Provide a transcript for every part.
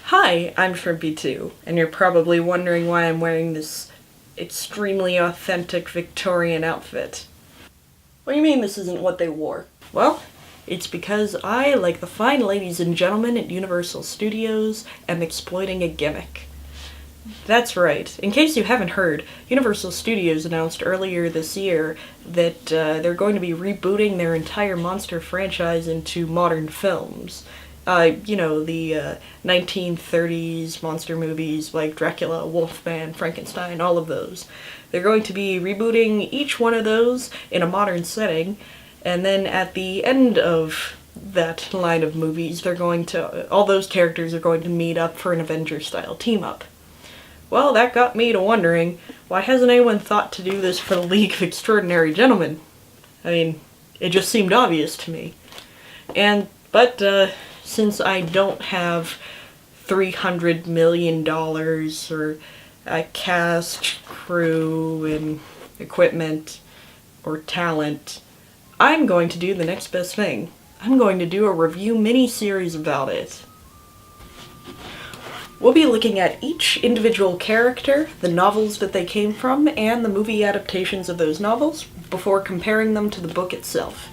Hi, I'm Shrimpy2, and you're probably wondering why I'm wearing this extremely authentic Victorian outfit. What do you mean this isn't what they wore? Well, it's because I, like the fine ladies and gentlemen at Universal Studios, am exploiting a gimmick. That's right. In case you haven't heard, Universal Studios announced earlier this year that they're going to be rebooting their entire monster franchise into modern films. The 1930s monster movies like Dracula, Wolfman, Frankenstein, all of those. They're going to be rebooting each one of those in a modern setting, and then at the end of that line of movies, all those characters are going to meet up for an Avengers-style team-up. Well, that got me to wondering, why hasn't anyone thought to do this for the League of Extraordinary Gentlemen? I mean, it just seemed obvious to me. But since I don't have $300 million or a cast, crew, and equipment, or talent, I'm going to do the next best thing. I'm going to do a review mini-series about it. We'll be looking at each individual character, the novels that they came from, and the movie adaptations of those novels, before comparing them to the book itself.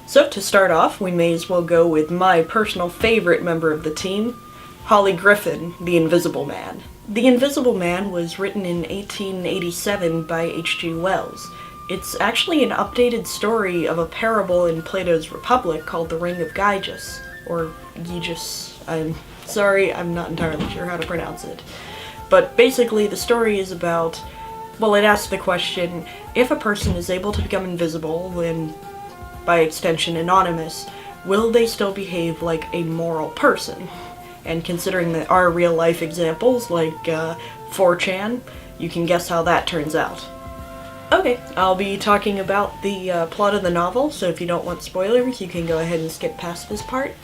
So to start off, we may as well go with my personal favorite member of the team, Holly Griffin, the Invisible Man. The Invisible Man was written in 1887 by H.G. Wells. It's actually an updated story of a parable in Plato's Republic called The Ring of Gyges, or Gyges. I'm sorry, I'm not entirely sure how to pronounce it. But basically the story is about, it asks the question, if a person is able to become invisible, and by extension anonymous, will they still behave like a moral person? And considering that our real life examples, like 4chan, you can guess how that turns out. Okay, I'll be talking about the plot of the novel, so if you don't want spoilers, you can go ahead and skip past this part.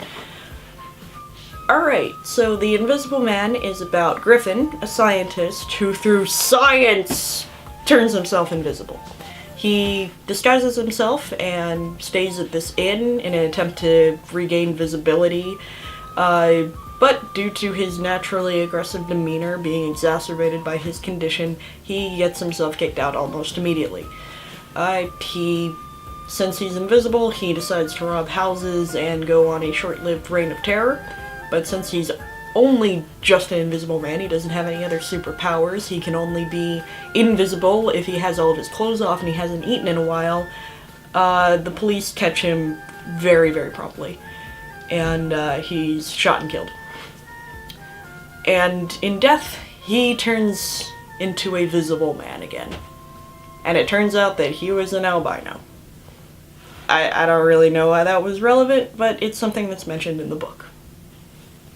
Alright, so The Invisible Man is about Griffin, a scientist who through science turns himself invisible. He disguises himself and stays at this inn in an attempt to regain visibility, but due to his naturally aggressive demeanor being exacerbated by his condition, he gets himself kicked out almost immediately. Since he's invisible, he decides to rob houses and go on a short-lived reign of terror, but since he's only just an invisible man, he doesn't have any other superpowers, he can only be invisible if he has all of his clothes off and he hasn't eaten in a while, the police catch him very, very promptly. And he's shot and killed. And in death, he turns into a visible man again. And it turns out that he was an albino. I don't really know why that was relevant, but it's something that's mentioned in the book.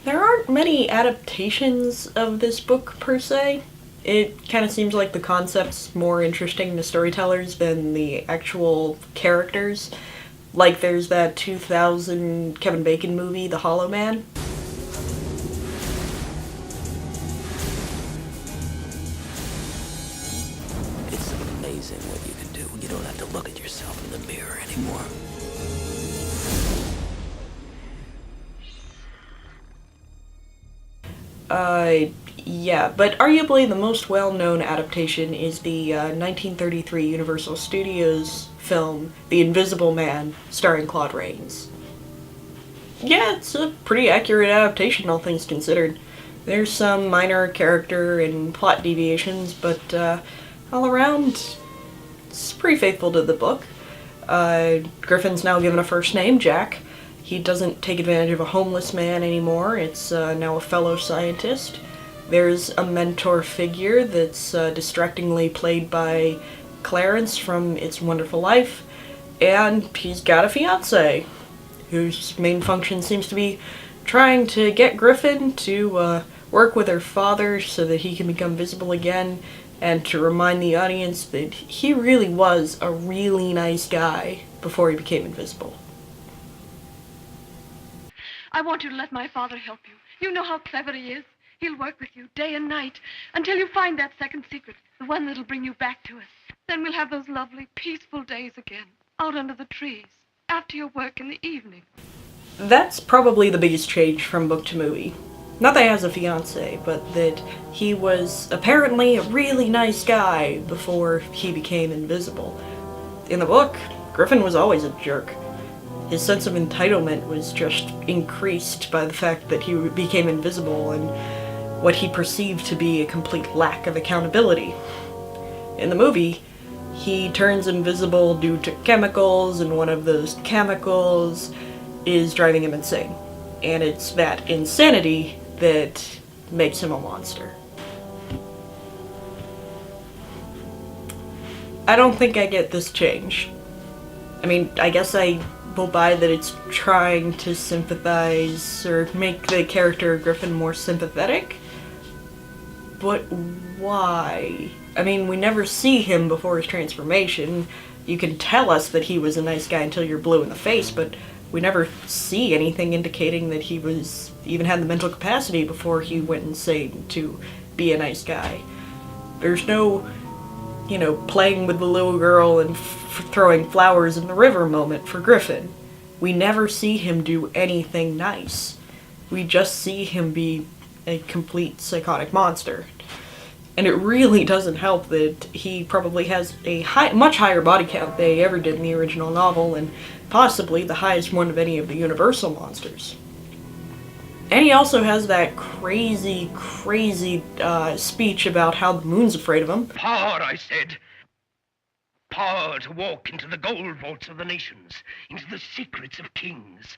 There aren't many adaptations of this book, per se. It kind of seems like the concept's more interesting to storytellers than the actual characters. Like there's that 2000 Kevin Bacon movie, The Hollow Man. It's amazing what you can do when you don't have to look at yourself in the mirror anymore. Yeah, but arguably the most well-known adaptation is the 1933 Universal Studios film, The Invisible Man, starring Claude Rains. Yeah, it's a pretty accurate adaptation, all things considered. There's some minor character and plot deviations, but all around, it's pretty faithful to the book. Griffin's now given a first name, Jack. He doesn't take advantage of a homeless man anymore, it's now a fellow scientist. There's a mentor figure that's distractingly played by Clarence from It's a Wonderful Life, and he's got a fiancé, whose main function seems to be trying to get Griffin to work with her father so that he can become visible again, and to remind the audience that he really was a really nice guy before he became invisible. I want you to let my father help you. You know how clever he is. He'll work with you day and night until you find that second secret, the one that'll bring you back to us. Then we'll have those lovely, peaceful days again, out under the trees, after your work in the evening. That's probably the biggest change from book to movie. Not that he has a fiance, but that he was apparently a really nice guy before he became invisible. In the book, Griffin was always a jerk. His sense of entitlement was just increased by the fact that he became invisible and what he perceived to be a complete lack of accountability. In the movie, he turns invisible due to chemicals, and one of those chemicals is driving him insane. And it's that insanity that makes him a monster. I don't think I get this change. I mean, I guess I will buy that it's trying to sympathize or make the character Griffin more sympathetic, but why? I mean, we never see him before his transformation. You can tell us that he was a nice guy until you're blue in the face, but we never see anything indicating that he even had the mental capacity before he went insane to be a nice guy. There's no, playing with the little girl and throwing flowers in the river moment for Griffin. We never see him do anything nice. We just see him be a complete psychotic monster. And it really doesn't help that he probably has a much higher body count than he ever did in the original novel, and possibly the highest one of any of the Universal monsters. And he also has that crazy speech about how the moon's afraid of him. Power, I said. Power to walk into the gold vaults of the nations, into the secrets of kings,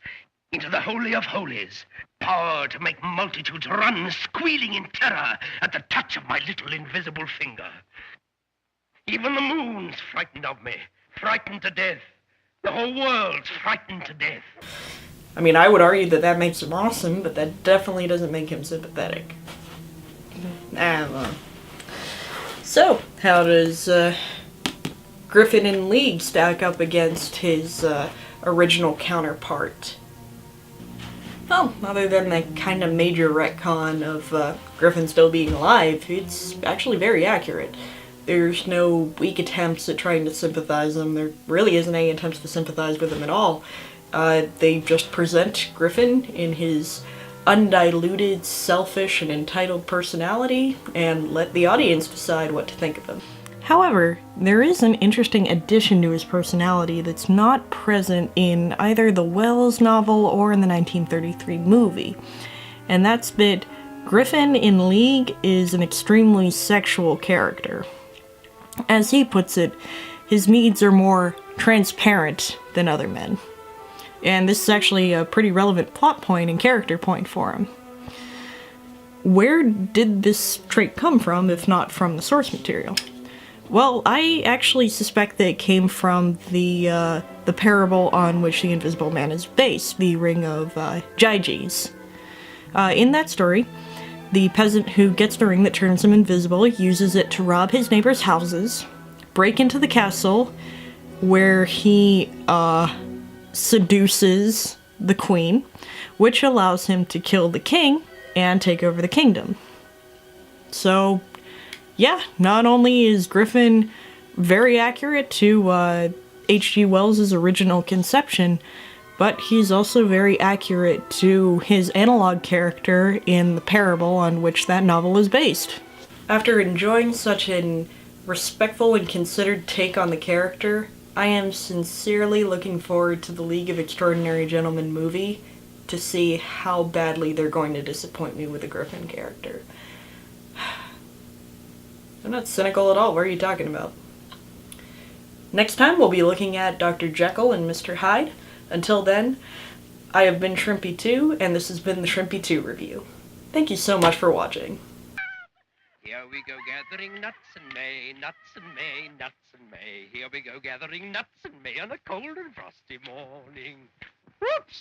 into the Holy of Holies. Power to make multitudes run squealing in terror at the touch of my little invisible finger. Even the moon's frightened of me, frightened to death. The whole world's frightened to death. I mean, I would argue that that makes him awesome, but that definitely doesn't make him sympathetic. I don't know. So, how does Griffin in League stack up against his original counterpart? Well, other than the kind of major retcon of Griffin still being alive, it's actually very accurate. There's no weak attempts at trying to sympathize him. There really isn't any attempts to sympathize with him at all. They just present Griffin in his undiluted, selfish, and entitled personality, and let the audience decide what to think of him. However, there is an interesting addition to his personality that's not present in either the Wells novel or in the 1933 movie, and that's that Griffin in League is an extremely sexual character. As he puts it, his needs are more transparent than other men. And this is actually a pretty relevant plot point and character point for him. Where did this trait come from, if not from the source material? Well, I actually suspect that it came from the parable on which the Invisible Man is based, the Ring of Gyges. In that story, the peasant who gets the ring that turns him invisible uses it to rob his neighbors' houses, break into the castle, where he seduces the queen, which allows him to kill the king and take over the kingdom. So, yeah, not only is Griffin very accurate to H.G. Wells' original conception, but he's also very accurate to his analog character in the parable on which that novel is based. After enjoying such an respectful and considered take on the character, I am sincerely looking forward to the League of Extraordinary Gentlemen movie to see how badly they're going to disappoint me with the Griffin character. I'm not cynical at all. What are you talking about? Next time we'll be looking at Dr. Jekyll and Mr. Hyde. Until then, I have been Shrimpy2, and this has been the Shrimpy2 review. Thank you so much for watching. Here we go gathering nuts in May, nuts in May, nuts in May. Here we go gathering nuts in May on a cold and frosty morning. Whoops!